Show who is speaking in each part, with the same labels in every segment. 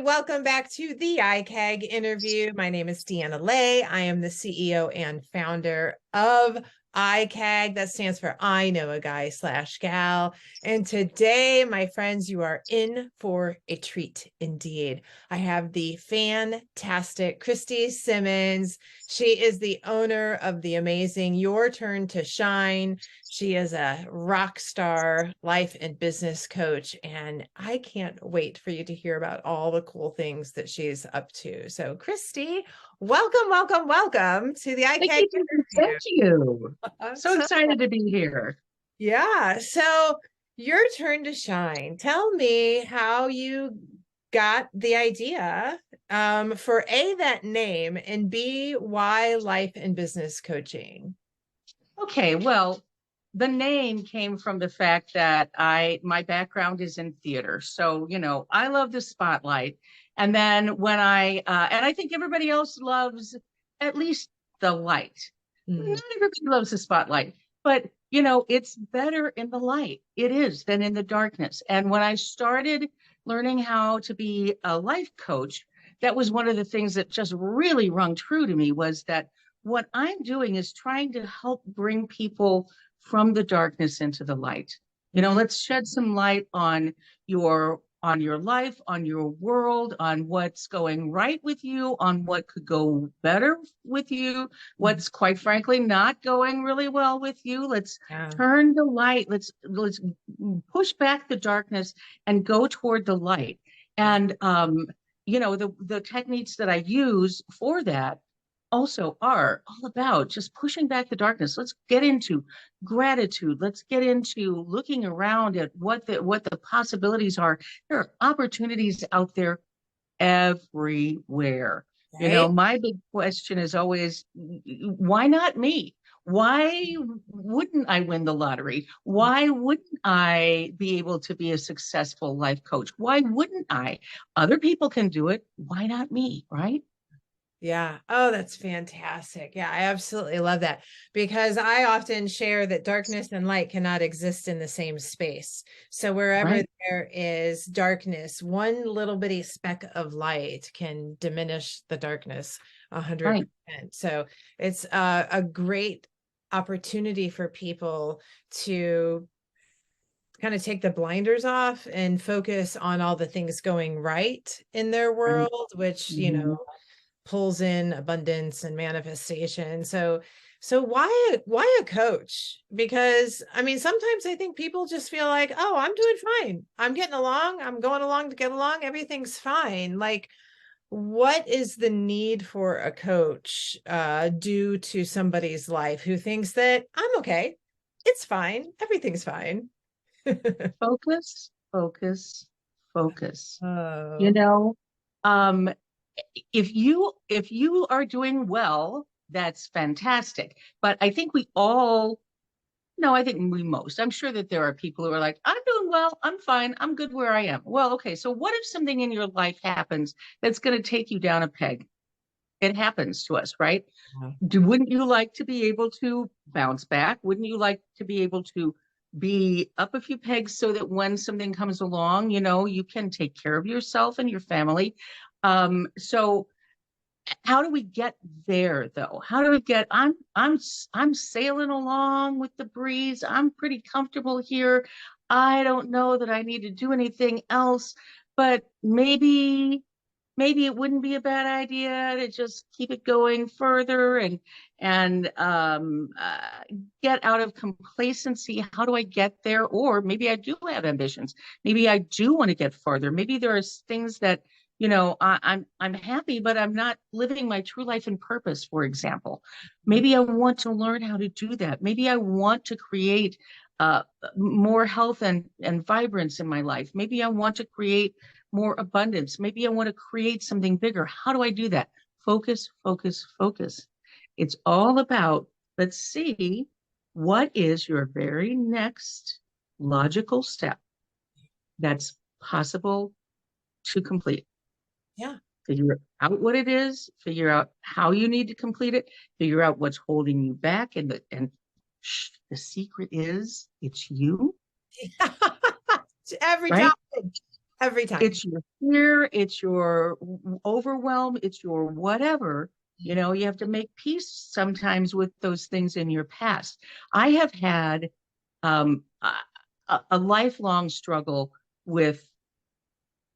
Speaker 1: welcome back to the IKAGG interview. My name is Deanna. I am the CEO and founder of IKAGG. That stands for I Know a Guy / Gal. And today, my friends, you are in for a treat indeed. I have the fantastic Christy Simmons. She is the owner of the amazing Your Turn to Shine. She is a rock star life and business coach, and I can't wait for you to hear about all the cool things that she's up to. So, Christy, welcome to the IKAGG interview.
Speaker 2: Thank you. So excited to be here.
Speaker 1: Yeah. So, Your Turn to Shine. Tell me how you got the idea for A, that name, and B, why life and business coaching.
Speaker 2: Okay, well, the name came from the fact that my background is in theater. So, I love the spotlight. And then when and I think everybody else loves at least the light. Not everybody loves the spotlight, but it's better in the light. It is than in the darkness. And when I started learning how to be a life coach, that was one of the things that just really rung true to me, was that what I'm doing is trying to help bring people from the darkness into the light. Let's shed some light on your life, on your world, on what's going right with you, on what could go better with you, what's quite frankly not going really well with you. Let's turn the light. Let's push back the darkness and go toward the light. And the techniques that I use for that also are all about just pushing back the darkness. Let's get into gratitude. Let's get into looking around at what the possibilities are. There are opportunities out there everywhere.
Speaker 1: Right?
Speaker 2: My big question is always, why not me? Why wouldn't I win the lottery? Why wouldn't I be able to be a successful life coach? Why wouldn't I? Other people can do it. Why not me, right?
Speaker 1: Yeah. Oh, that's fantastic. Yeah, I absolutely love that, because I often share that darkness and light cannot exist in the same space. So wherever there is darkness, one little bitty speck of light can diminish the darkness 100%. So it's a great opportunity for people to kind of take the blinders off and focus on all the things going right in their world, which, pulls in abundance and manifestation. So why a coach? Because I mean, sometimes I think people just feel like, oh, I'm doing fine. I'm getting along. I'm going along to get along. Everything's fine. Like, what is the need for a coach due to somebody's life who thinks that I'm okay? It's fine. Everything's fine.
Speaker 2: Focus, focus, focus.
Speaker 1: Oh.
Speaker 2: If you are doing well, that's fantastic. But I think we all, no, I think I'm sure that there are people who are like, I'm doing well, I'm fine, I'm good where I am. Well, okay, so what if something in your life happens that's going to take you down a peg? It happens to us, right? Wouldn't you like to be able to bounce back? Wouldn't you like to be able to be up a few pegs so that when something comes along, you can take care of yourself and your family? So how do we get there though? How do we get, I'm sailing along with the breeze. I'm pretty comfortable here. I don't know that I need to do anything else, but maybe it wouldn't be a bad idea to just keep it going further and get out of complacency. How do I get there? Or maybe I do have ambitions. Maybe I do want to get further. Maybe there are things that I'm happy, but I'm not living my true life and purpose, for example. Maybe I want to learn how to do that. Maybe I want to create more health and vibrance in my life. Maybe I want to create more abundance. Maybe I want to create something bigger. How do I do that? Focus, focus, focus. It's all about, let's see, what is your very next logical step that's possible to complete?
Speaker 1: Yeah.
Speaker 2: Figure out what it is, figure out how you need to complete it, figure out what's holding you back. And the secret is it's you.
Speaker 1: Every
Speaker 2: Right?
Speaker 1: time. Every time.
Speaker 2: It's your fear, it's your overwhelm, it's your whatever. You know, you have to make peace sometimes with those things in your past. I have had a lifelong struggle with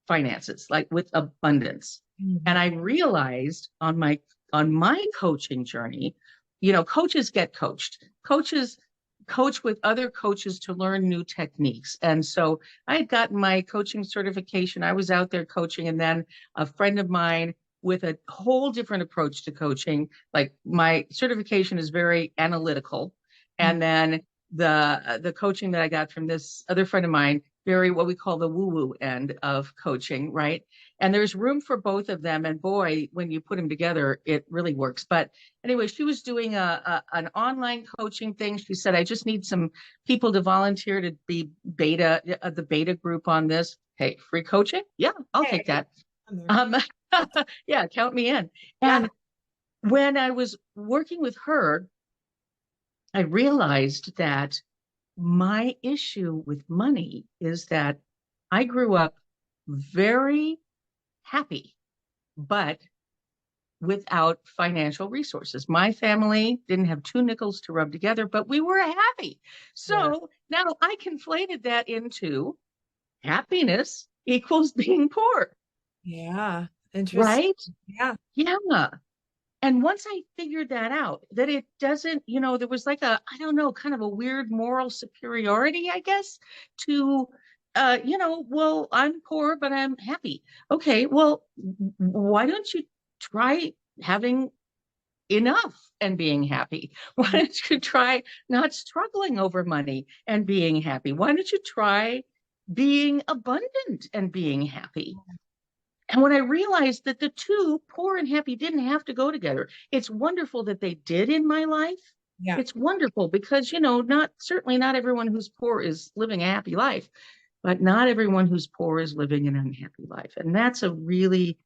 Speaker 2: finances, like with abundance. And
Speaker 1: Mhm.
Speaker 2: I realized on my coaching journey, you know, coaches get coached. Coaches coach with other coaches to learn new techniques. And so I had gotten my coaching certification. I was out there coaching, and then a friend of mine with a whole different approach to coaching. Like my certification is very analytical,
Speaker 1: Mhm.
Speaker 2: and then the coaching that I got from this other friend of mine, very what we call the woo-woo end of coaching, right? And there's room for both of them. And boy, when you put them together, it really works. But anyway, she was doing an online coaching thing. She said, I just need some people to volunteer to be the beta group on this. Hey, free coaching? Yeah, I'll take
Speaker 1: Hey,
Speaker 2: that.
Speaker 1: I'm there.
Speaker 2: Um, yeah, count me in.
Speaker 1: Yeah.
Speaker 2: And when I was working with her, I realized that my issue with money is that I grew up very happy, but without financial resources. My family didn't have two nickels to rub together, but we were happy.
Speaker 1: Yeah.
Speaker 2: So now I conflated that into happiness equals being poor,
Speaker 1: Yeah. Interesting.
Speaker 2: right?
Speaker 1: Yeah.
Speaker 2: Yeah. And once I figured that out, that it doesn't, you know, there was like I don't know, kind of a weird moral superiority, I guess, to, you know, well, I'm poor, but I'm happy. Okay, well, why don't you try having enough and being happy? Why
Speaker 1: Mhm.
Speaker 2: don't you try not struggling over money and being happy? Why don't you try being abundant and being happy? And when I realized that the two, poor and happy, didn't have to go together, it's wonderful that they did in my life.
Speaker 1: Yeah.
Speaker 2: It's wonderful because, you know, not certainly not everyone who's poor is living a happy life, but not everyone who's poor is living an unhappy life. And that's a really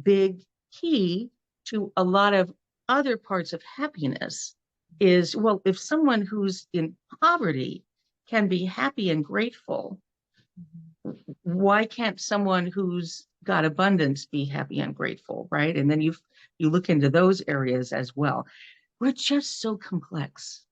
Speaker 2: big key to a lot of other parts of happiness is, well, if someone who's in poverty can be happy and grateful, why can't someone who's got abundance be happy and grateful, right? And then you look into those areas as well. We're just so complex.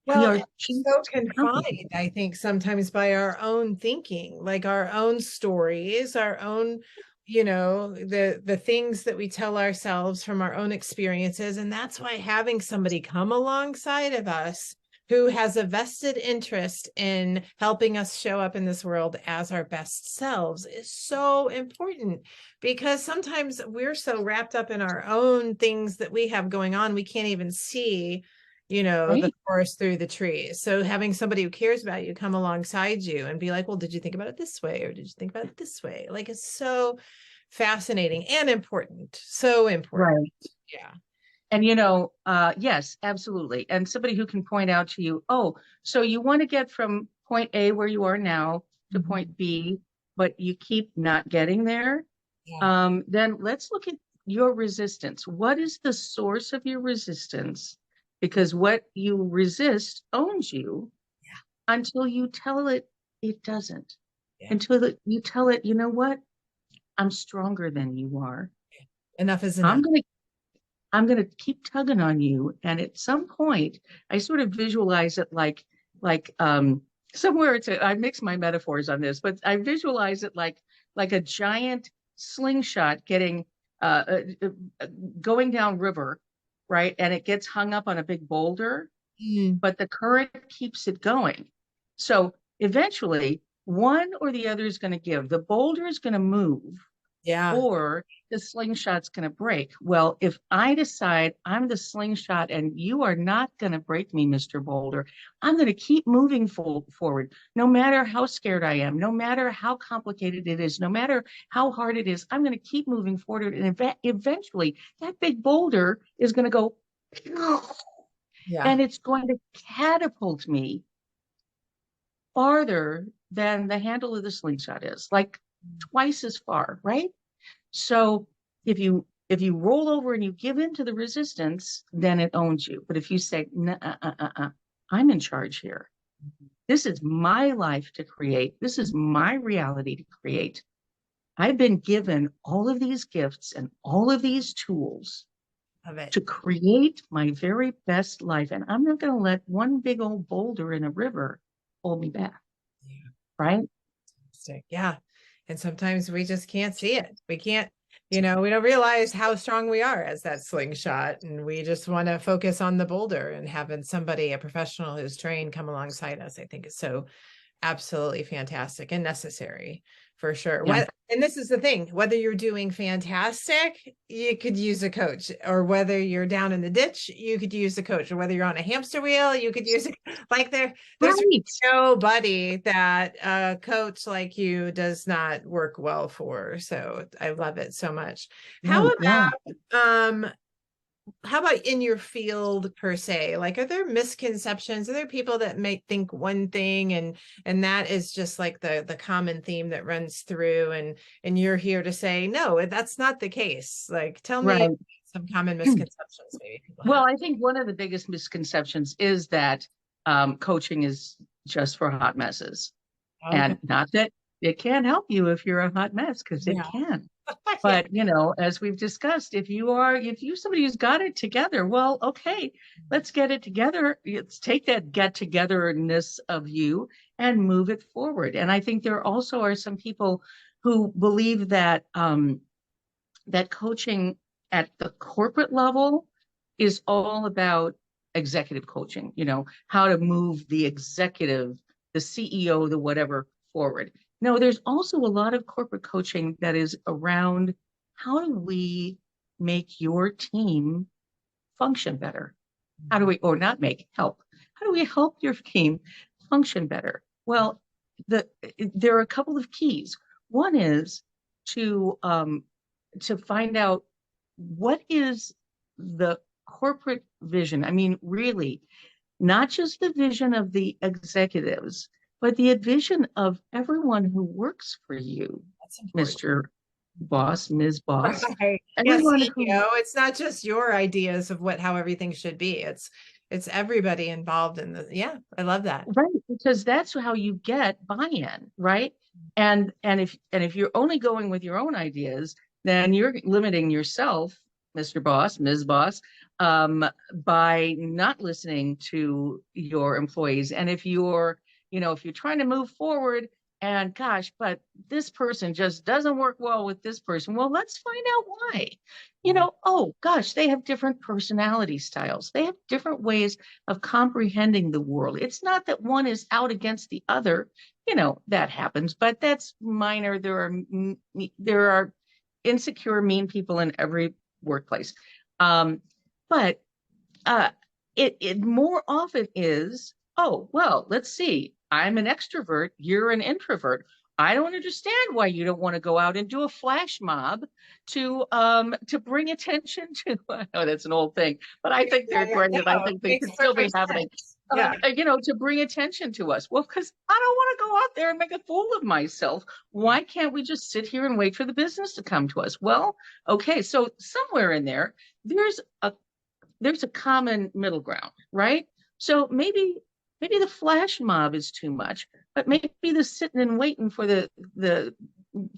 Speaker 2: We
Speaker 1: Well,
Speaker 2: are
Speaker 1: and so
Speaker 2: just
Speaker 1: confined,
Speaker 2: complicated.
Speaker 1: I think, sometimes by our own thinking, like our own stories, our own, the things that we tell ourselves from our own experiences. And that's why having somebody come alongside of us who has a vested interest in helping us show up in this world as our best selves is so important, because sometimes we're so wrapped up in our own things that we have going on, we can't even see the
Speaker 2: Right,
Speaker 1: forest through the trees. So having somebody who cares about you come alongside you and be like, well, did you think about it this way? Or did you think about it this way? Like, it's so fascinating and important. So important.
Speaker 2: right.
Speaker 1: Yeah.
Speaker 2: And you know, yes, absolutely. And somebody who can point out to you, oh, so you want to get from point A where you are now to
Speaker 1: Mhm.
Speaker 2: point B, but you keep not getting there.
Speaker 1: Yeah.
Speaker 2: Then let's look at your resistance. What is the source of your resistance? Because what you resist owns you
Speaker 1: Yeah.
Speaker 2: until you tell it it doesn't.
Speaker 1: Yeah.
Speaker 2: Until you tell it, you know what? I'm stronger than you are.
Speaker 1: Enough is
Speaker 2: I'm
Speaker 1: enough.
Speaker 2: gonna I'm gonna keep tugging on you. And at some point, I sort of visualize it like somewhere I mix my metaphors on this, but I visualize it like a giant slingshot getting going down river, right? And it gets hung up on a big boulder,
Speaker 1: Mm.
Speaker 2: but the current keeps it going. So eventually, one or the other is going to give. The boulder is going to move,
Speaker 1: Yeah.
Speaker 2: or the slingshot's going to break. Well, if I decide I'm the slingshot and you are not going to break me, Mr. Boulder, I'm going to keep moving forward, no matter how scared I am, no matter how complicated it is, no matter how hard it is, I'm going to keep moving forward. And eventually, that big boulder is going to go,
Speaker 1: Yeah.
Speaker 2: and it's going to catapult me farther than the handle of the slingshot is, like twice as far, right? So if you roll over and you give in to the resistance, then it owns you. But if you say, nah, I'm in charge here. This is my life to create. This is my reality to create. I've been given all of these gifts and all of these tools
Speaker 1: Love it.
Speaker 2: to create my very best life. And I'm not going to let one big old boulder in a river hold me back.
Speaker 1: Yeah.
Speaker 2: Right.
Speaker 1: Yeah. And sometimes we just can't see it. We can't, we don't realize how strong we are as that slingshot. And we just want to focus on the boulder, and having somebody, a professional who's trained, come alongside us, I think is so absolutely fantastic and necessary, for sure.
Speaker 2: Yeah.
Speaker 1: And this is the thing, whether you're doing fantastic, you could use a coach, or whether you're down in the ditch, you could use a coach, or whether you're on a hamster wheel, you could use like there's
Speaker 2: Right.
Speaker 1: nobody that a coach like you does not work well for. So I love it so much. How
Speaker 2: Right. Yeah.
Speaker 1: about how about in your field per se? Like, are there misconceptions? Are there people that might think one thing, and that is just like the common theme that runs through, and you're here to say, no, that's not the case. Like, tell me
Speaker 2: Right.
Speaker 1: some common misconceptions maybe people
Speaker 2: Well,
Speaker 1: have.
Speaker 2: I think one of the biggest misconceptions is that coaching is just for hot messes.
Speaker 1: Okay.
Speaker 2: And not that it can't help you if you're a hot mess, because it
Speaker 1: Yeah.
Speaker 2: can.
Speaker 1: Yeah.
Speaker 2: But, as we've discussed, if you somebody who's got it together, well, okay, let's get it together. Let's take that get togetherness of you and move it forward. And I think there also are some people who believe that that coaching at the corporate level is all about executive coaching, how to move the executive, the CEO, the whatever forward. No, there's also a lot of corporate coaching that is around how do we make your team function better? How do we, or not make, help? How do we help your team function better? Well, there are a couple of keys. One is to find out what is the corporate vision. I mean, really, not just the vision of the executives, but the vision of everyone who works for you,
Speaker 1: That's important.
Speaker 2: Mr. Boss, Ms. Boss,
Speaker 1: Right. Yeah,
Speaker 2: everyone who,
Speaker 1: CEO. It's not just your ideas of how everything should be. It's everybody involved in the, yeah, I love that.
Speaker 2: right, because that's how you get buy-in, right? And if you're only going with your own ideas, then you're limiting yourself, Mr. Boss, Ms. Boss, by not listening to your employees. And if you're trying to move forward, and gosh, but this person just doesn't work well with this person, well, let's find out why. Oh gosh, they have different personality styles. They have different ways of comprehending the world. It's not that one is out against the other. That happens, but that's minor. There are insecure, mean people in every workplace. But it more often is, oh, well, let's see. I'm an extrovert. You're an introvert. I don't understand why you don't want to go out and do a flash mob to bring attention to. I know that's an old thing, but I think they're
Speaker 1: No,
Speaker 2: granted. I think they
Speaker 1: makes
Speaker 2: could still be
Speaker 1: perfect
Speaker 2: happening.
Speaker 1: sense. Yeah.
Speaker 2: To bring attention to us. Well, because I don't want to go out there and make a fool of myself. Why can't we just sit here and wait for the business to come to us? Well, okay, so somewhere in there, there's a common middle ground, right? So maybe the flash mob is too much, but maybe the sitting and waiting for the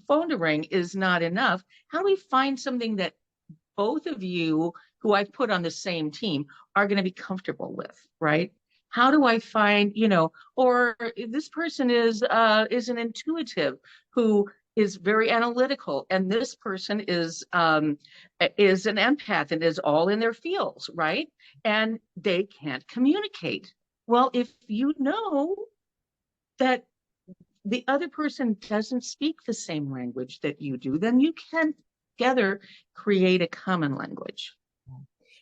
Speaker 2: phone to ring is not enough. How do we find something that both of you who I've put on the same team are going to be comfortable with, right? How do I find, or this person is an intuitive who is very analytical, and this person is an empath and is all in their fields, right? And they can't communicate. Well, if you know that the other person doesn't speak the same language that you do, then you can together create a common language.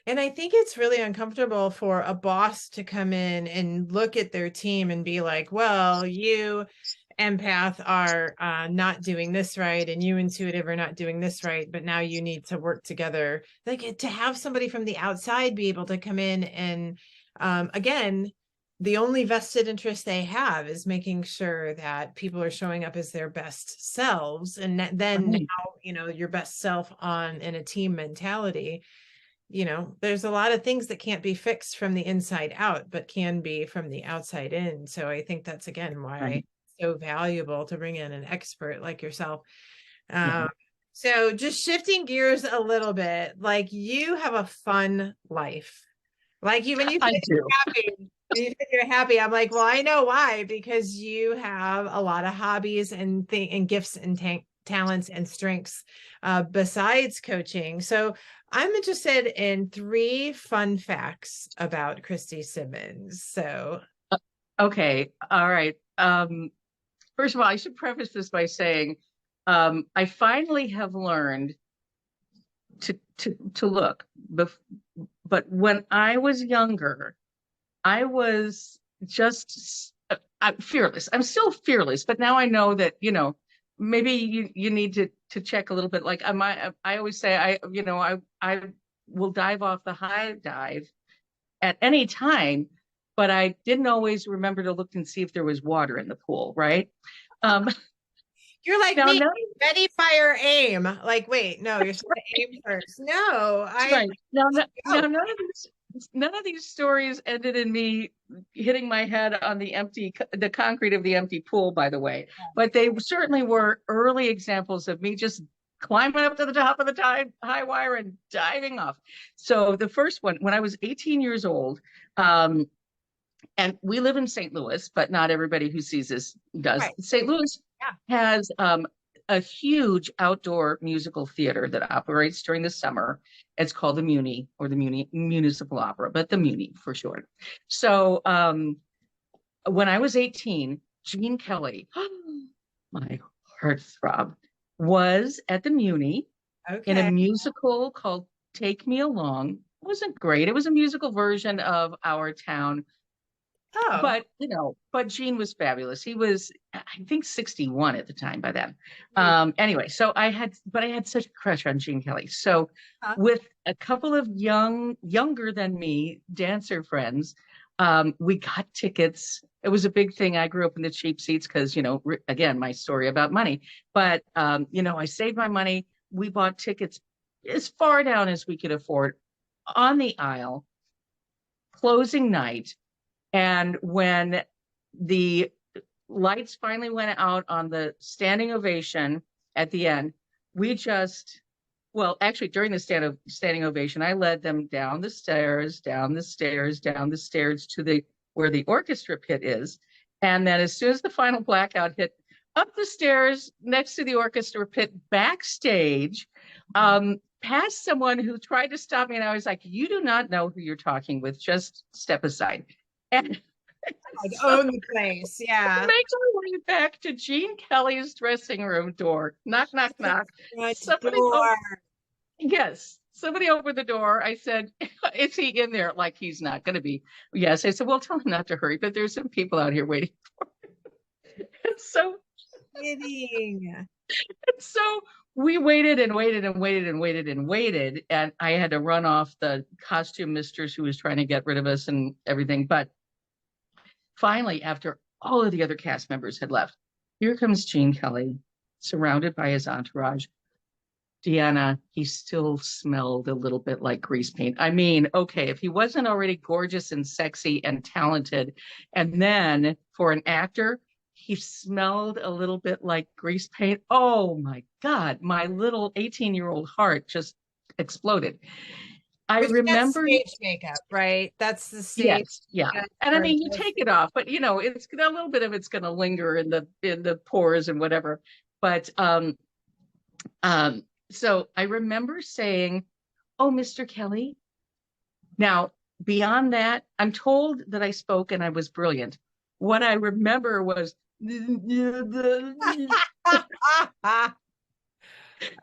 Speaker 1: And I think it's really uncomfortable for a boss to come in and look at their team and be like, well, you empath are not doing this right, and you intuitive are not doing this right, but now you need to work together. Like, to have somebody from the outside be able to come in and again, the only vested interest they have is making sure that people are showing up as their best selves, and then
Speaker 2: Right.
Speaker 1: now your best self on in a team mentality. There's a lot of things that can't be fixed from the inside out, but can be from the outside in. So I think that's, again, why
Speaker 2: Right.
Speaker 1: it's so valuable to bring in an expert like yourself.
Speaker 2: Yeah,
Speaker 1: So just shifting gears a little bit, like you have a fun life. Like you, when you
Speaker 2: I
Speaker 1: said
Speaker 2: do.
Speaker 1: you're happy, when you said you're happy, I'm like, well, I know why, because you have a lot of hobbies and gifts and talents and strengths besides coaching. So I'm interested in 3 fun facts about Christy Simmons. So
Speaker 2: Okay. All right. First of all, I should preface this by saying I finally have learned to look. But when I was younger, I was just I'm fearless. I'm still fearless, but now I know that, maybe you need to check a little bit. Like I always say, I will dive off the high dive at any time, but I didn't always remember to look and see if there was water in the pool, right? Um,
Speaker 1: you're like
Speaker 2: now,
Speaker 1: me,
Speaker 2: none,
Speaker 1: ready, fire, aim. Like, wait, no, you're supposed to aim first. No,
Speaker 2: that's
Speaker 1: I
Speaker 2: right. Now,
Speaker 1: go.
Speaker 2: none of these stories ended in me hitting my head on the concrete of the empty pool, by the way. But they certainly were early examples of me just climbing up to the top of the high wire and diving off. So the first one, when I was 18 years old, um, and we live in St. Louis, but not everybody who sees this does.
Speaker 1: Right.
Speaker 2: St. Louis
Speaker 1: Yeah.
Speaker 2: has a huge outdoor musical theater that operates during the summer. It's called the Muni, or the Municipal Opera, but the Muni for short. So when I was 18, Gene Kelly, my heartthrob, was at the Muni in a
Speaker 1: Okay.
Speaker 2: musical called Take Me Along. It wasn't great. It was a musical version of Our Town,
Speaker 1: Oh.
Speaker 2: but Gene was fabulous. He was, I think, 61 at the time by then.
Speaker 1: Hmm.
Speaker 2: Anyway, but I had such a crush on Gene Kelly. So
Speaker 1: Huh.
Speaker 2: with a couple of younger than me dancer friends, we got tickets. It was a big thing. I grew up in the cheap seats because, again, my story about money. But, I saved my money. We bought tickets as far down as we could afford on the aisle, closing night. And when the lights finally went out on the standing ovation at the end, we just, well, actually, during the standing ovation, I led them down the stairs, down the stairs, down the stairs to where the orchestra pit is. And then as soon as the final blackout hit, up the stairs next to the orchestra pit, backstage, past someone who tried to stop me. And I was like, you do not know who you're talking with. Just step aside. And
Speaker 1: I'd
Speaker 2: so
Speaker 1: own the place. Yeah.
Speaker 2: make our way back to Gene Kelly's dressing room door. Knock, knock, knock.
Speaker 1: Front
Speaker 2: Somebody,
Speaker 1: door.
Speaker 2: yes, somebody opened the door. I said, is he in there? Like he's not going to be. Yes. I said, well, tell him not to hurry, but there's some people out here waiting for him.
Speaker 1: Kidding.
Speaker 2: So we waited and waited and waited and waited and waited. And I had to run off the costume mistress who was trying to get rid of us and everything. But finally, after all of the other cast members had left, here comes Gene Kelly, surrounded by his entourage. Deanna, he still smelled a little bit like grease paint. I mean, okay, if he wasn't already gorgeous and sexy and talented, and then for an actor, he smelled a little bit like grease paint. Oh my God, my little 18-year-old heart just exploded. I
Speaker 1: Which that's
Speaker 2: remember.
Speaker 1: stage makeup, right? That's the stage.
Speaker 2: Yes, yeah. And I
Speaker 1: For
Speaker 2: mean, you
Speaker 1: those-
Speaker 2: take it off, but it's a little bit of it's going to linger in the pores and whatever. But um so I remember saying, "Oh, Mr. Kelly." Now, beyond that, I'm told that I spoke and I was brilliant. What I remember was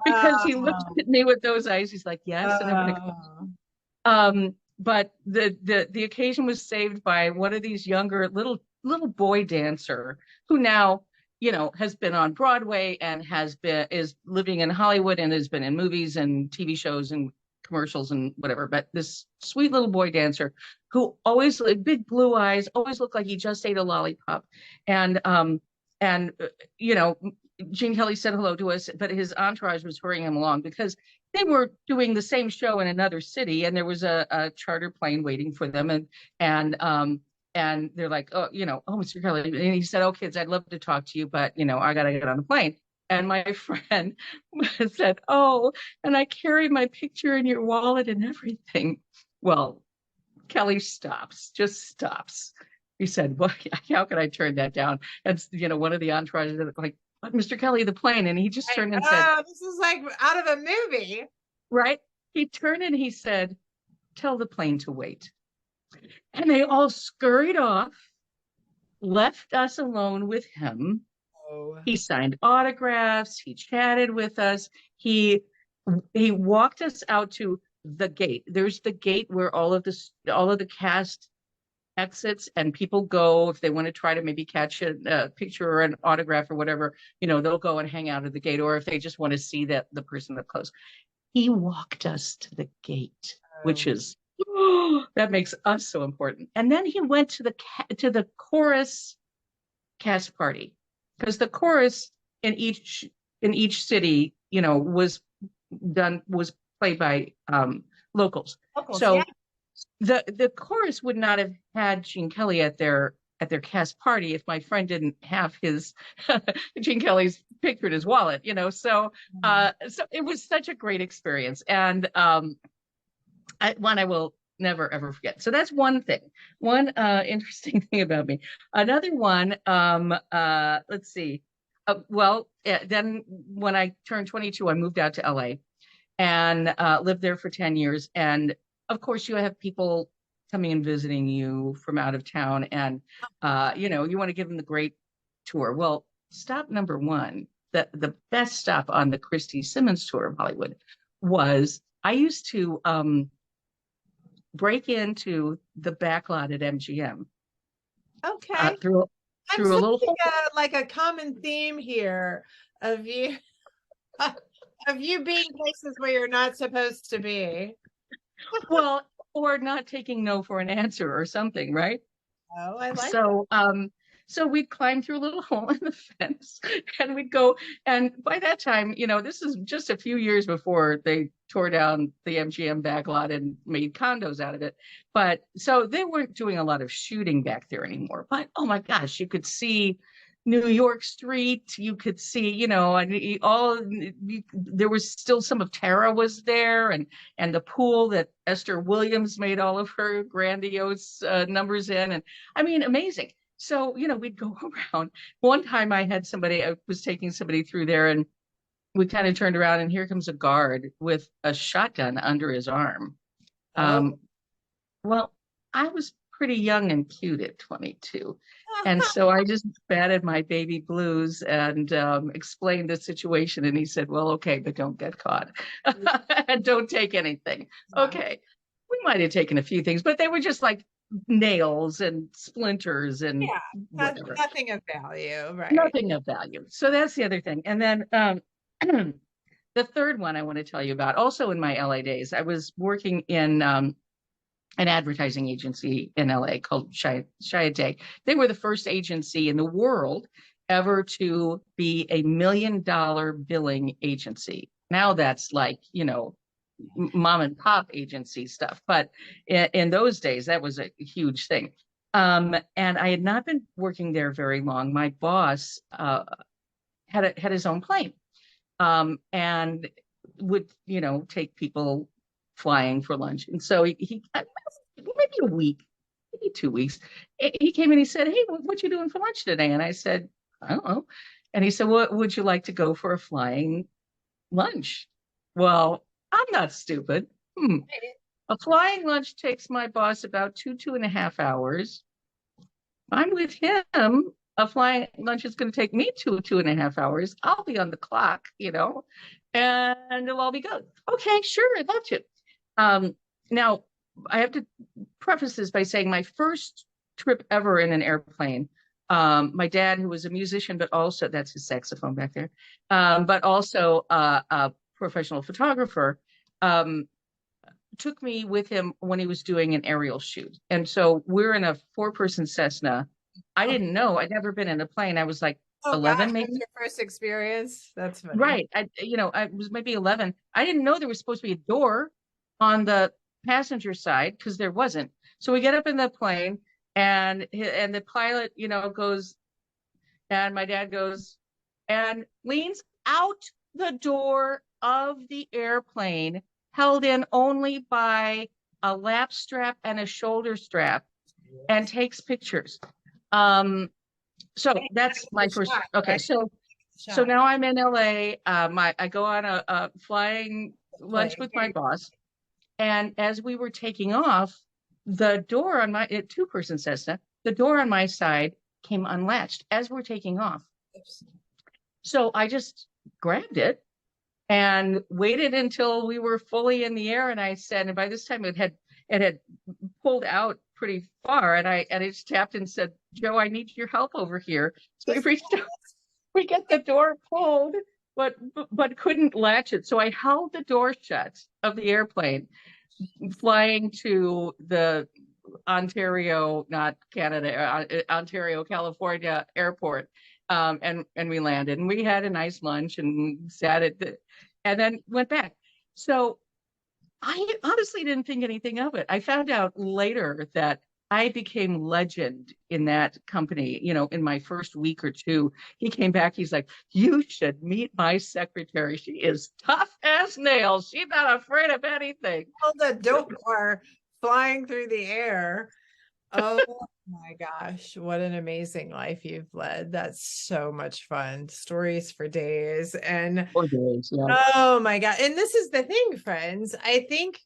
Speaker 2: because he looked
Speaker 1: Oh,
Speaker 2: at me with those eyes. He's like, "Yes," and I'm like,
Speaker 1: oh.
Speaker 2: but the occasion was saved by one of these younger little boy dancer who now has been on Broadway and is living in Hollywood and has been in movies and TV shows and commercials and whatever. But this sweet little boy dancer who always like big blue eyes, always looked like he just ate a lollipop, and and uh, you know Gene Kelly said hello to us, but his entourage was hurrying him along because they were doing the same show in another city, and there was a charter plane waiting for them, and they're like, oh, Mr. Kelly, and he said, "Oh, kids, I'd love to talk to you, but I got to get on the plane." And my friend said, oh, and I carry my picture in your wallet and everything. Well, Kelly just stops. He said, well, how can I turn that down? And, one of the entourage like, but Mr. Kelly, the plane. And he just turned and said,
Speaker 1: oh, this is like out of a movie.
Speaker 2: right. He turned and he said, tell the plane to wait. And they all scurried off, left us alone with him.
Speaker 1: Oh.
Speaker 2: He signed autographs. He chatted with us. He walked us out to the gate. There's the gate where all of the cast exits and people go if they want to try to maybe catch a picture or an autograph or whatever. They'll go and hang out at the gate, or if they just want to see the person up close. He walked us to the gate, which is that makes us so important. And then he went to the chorus cast party, because the chorus in each city, was played by locals. So
Speaker 1: yeah.
Speaker 2: the chorus would not have had Gene Kelly at their cast party if my friend didn't have his Gene Kelly's picture in his wallet, so so it was such a great experience, and one I will never ever forget. So that's one thing, one interesting thing about me. Another one, let's see. Then when I turned 22, I moved out to LA and lived there for 10 years. And of course, you have people coming and visiting you from out of town, and you want to give them the great tour. Well, stop number one, the best stop on the Christy Simmons tour of Hollywood was, I used to break into the back lot at MGM.
Speaker 1: Okay.
Speaker 2: Through
Speaker 1: I'm
Speaker 2: a little hole.
Speaker 1: like a common theme here of you of you being places where you're not supposed to be.
Speaker 2: Well, or not taking no for an answer or something, right?
Speaker 1: Oh, I like
Speaker 2: So we'd climb through a little hole in the fence and we'd go. And by that time, this is just a few years before they tore down the MGM backlot and made condos out of it. But so they weren't doing a lot of shooting back there anymore. But oh my gosh, you could see New York Street. You could see, there was still some of Tara was there, and the pool that Esther Williams made all of her grandiose numbers in. And I mean, amazing. So, we'd go around. One time I was taking somebody through there, and we kind of turned around, and here comes a guard with a shotgun under his arm. Well, I was pretty young and cute at 22. And so I just batted my baby blues and explained the situation. And he said, well, okay, but don't get caught. And don't take anything. Okay. We might have taken a few things, but they were just like nails and splinters and whatever.
Speaker 1: Nothing of value, right?
Speaker 2: Nothing of value. So that's the other thing. And then the third one I want to tell you about, also in my LA days, I was working in an advertising agency in LA called Chiat. They were the first agency in the world ever to be $1 million billing agency. Now that's like, mom and pop agency stuff. But in those days, that was a huge thing. And I had not been working there very long. My boss had his own plane and would, take people flying for lunch. And so he maybe a week, maybe 2 weeks, he came and he said, hey, what you doing for lunch today? And I said, I don't know. And he said, well, would you like to go for a flying lunch? Well, I'm not stupid. A flying lunch takes my boss about 2.5 hours. I'm with him. A flying lunch is going to take me 2.5 hours. I'll be on the clock, and it'll all be good. Okay, sure, I'd love to. Now, I have to preface this by saying my first trip ever in an airplane, my dad, who was a musician, but also, that's his saxophone back there, but also a professional photographer, took me with him when he was doing an aerial shoot. And so we're in a 4-person Cessna. I didn't know. I'd never been in a plane. I was like 11,
Speaker 1: gosh,
Speaker 2: maybe.
Speaker 1: that's your first experience. That's funny.
Speaker 2: Right. I was maybe 11. I didn't know there was supposed to be a door on the passenger side, because there wasn't. So we get up in the plane, and the pilot, goes, and my dad goes and leans out the door of the airplane, held in only by a lap strap and a shoulder strap, and takes pictures. So that's my first.
Speaker 1: Shot,
Speaker 2: Okay,
Speaker 1: right?
Speaker 2: so
Speaker 1: Shot.
Speaker 2: now I'm in LA. I go on a flying lunch
Speaker 1: Play.
Speaker 2: with my boss, and as we were taking off, the door on my two-person Cessna, the door on my side came unlatched as we're taking off.
Speaker 1: Oops.
Speaker 2: So I just grabbed it and waited until we were fully in the air. And I said, and by this time it had pulled out pretty far, and I just tapped and said, Joe, I need your help over here. So we reached out, we get the door pulled, but couldn't latch it. So I held the door shut of the airplane, flying to the Ontario, not Canada, Ontario, California airport. And we landed, and we had a nice lunch and sat at the, and then went back. So I honestly didn't think anything of it. I found out later that I became legend in that company. In my first week or two, he came back. He's like, you should meet my secretary. She is tough as nails. She's not afraid of anything.
Speaker 1: Hold the door flying through the air. Oh my gosh, what an amazing life you've led. That's so much fun. Stories for days. And
Speaker 2: 4 days, yeah.
Speaker 1: oh my God. And this is the thing, friends. I think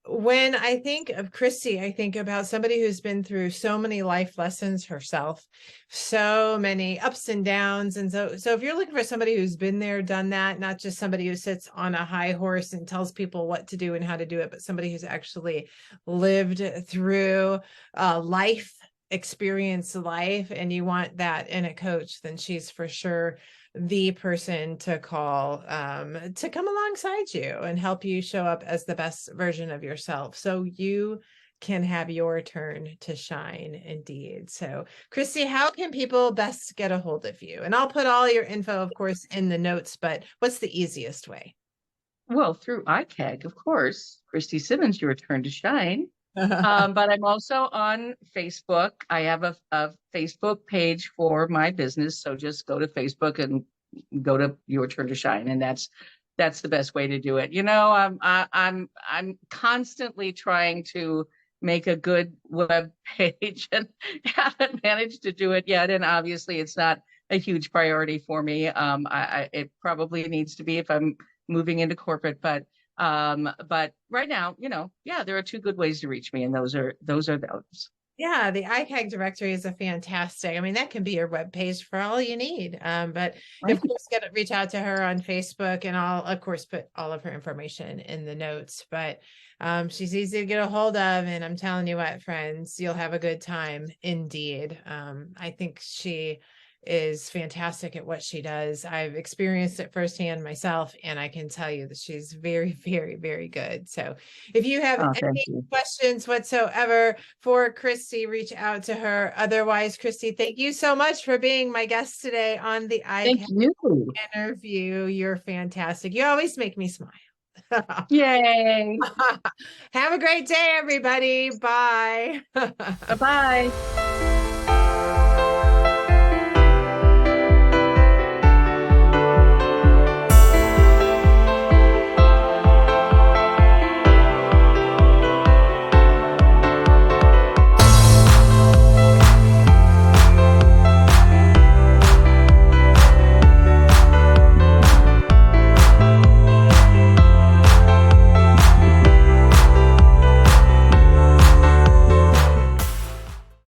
Speaker 1: when I think of Christy, I think about somebody who's been through so many life lessons herself, so many ups and downs. And so if you're looking for somebody who's been there, done that, not just somebody who sits on a high horse and tells people what to do and how to do it, but somebody who's actually lived through life, experienced life, and you want that in a coach, then she's for sure the person to call to come alongside you and help you show up as the best version of yourself so you can have your turn to shine indeed. So Christy, how can people best get a hold of you? And I'll put all your info, of course, in the notes, but what's the easiest way?
Speaker 2: Well, through IKAGG, of course. Christy Simmons, your turn to shine. But I'm also on Facebook. I have a Facebook page for my business. So just go to Facebook and go to Your Turn to Shine. And that's the best way to do it. I'm constantly trying to make a good web page and haven't managed to do it yet. And obviously it's not a huge priority for me. It probably needs to be if I'm moving into corporate, but right now, there are two good ways to reach me, and those are those.
Speaker 1: Yeah, the IKAGG directory is a fantastic. I mean, that can be your webpage for all you need. But
Speaker 2: Right.
Speaker 1: of course, reach out to her on Facebook, and I'll of course put all of her information in the notes. But she's easy to get a hold of, and I'm telling you what, friends, you'll have a good time indeed. I think she is fantastic at what she does. I've experienced it firsthand myself, and I can tell you that she's very, very, very good. So if you have any questions whatsoever for Christy, reach out to her. Otherwise, Christy, thank you so much for being my guest today on the IKAGG interview. You're fantastic. You always make me smile.
Speaker 2: Yay.
Speaker 1: Have a great day, everybody. Bye.
Speaker 2: Bye-bye.